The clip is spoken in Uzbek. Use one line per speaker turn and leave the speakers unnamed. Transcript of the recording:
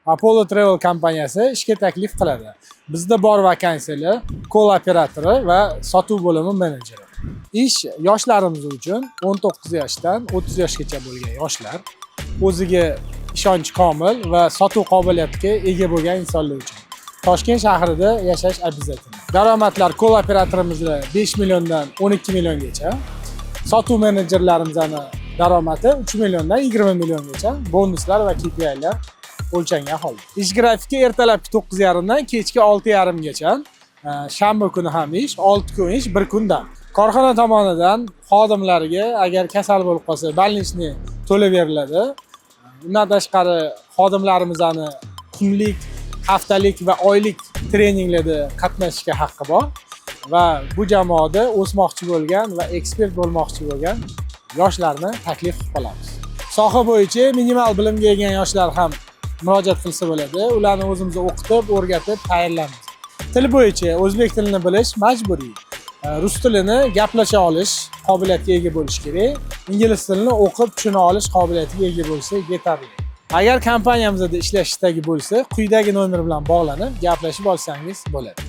Apollo Travel kompaniyasi ishga taklif qiladi. Bizda bor vakansiyalar call operatori va sotuv bo'limi menejeri. Ish yoshlarimiz uchun 19 yoshdan 30 yoshgacha bo'lgan yoshlar, o'ziga ishonch komil va sotuv qobiliyatiga ega bo'lgan insonlar uchun. Toshkent shahrida yashash обязательно. Daromadlar call operatorimizda 5 milliondan 12 milliongacha, sotuv menejerlarimizning daromadi 3 milliondan 20 milliongacha, bonuslar va KPI'lar o'lchangan holda. Ish grafiki ertalabki 9:30 dan kechki 6:30 gacha, shanba kuni ham ish, 6 kun ish, 1 kun dam. Korxona tomonidan xodimlarga agar kasal bo'lib qolsa, больничный to'lab beriladi. Undan tashqari xodimlarimizning kunlik, haftalik va oylik treninglarda qatnashishga haqqi bor va bu jamoada o'smoqchi bo'lgan va ekspert bo'lmoqchi bo'lgan yoshlarni taklif qilib qolamiz. Soha bo'yicha minimal bilimga ega yoshlar ham murojaat qilsa bo'ladi. Ularni o'zimiz o'qitib, o'rgatib tayyorlaymiz. Til bo'yicha o'zbek tilini bilish majburiy. Rus tilini gaplasha olish qobiliyatiga ega bo'lish kerak. Ingliz tilini o'qib, tushuna olish qobiliyatiga ega bo'lsa yetarli. Agar kompaniyamizda ishlash istagi bo'lsa, quyidagi nomer bilan bog'lanib, gaplashib olsangiz bo'ladi.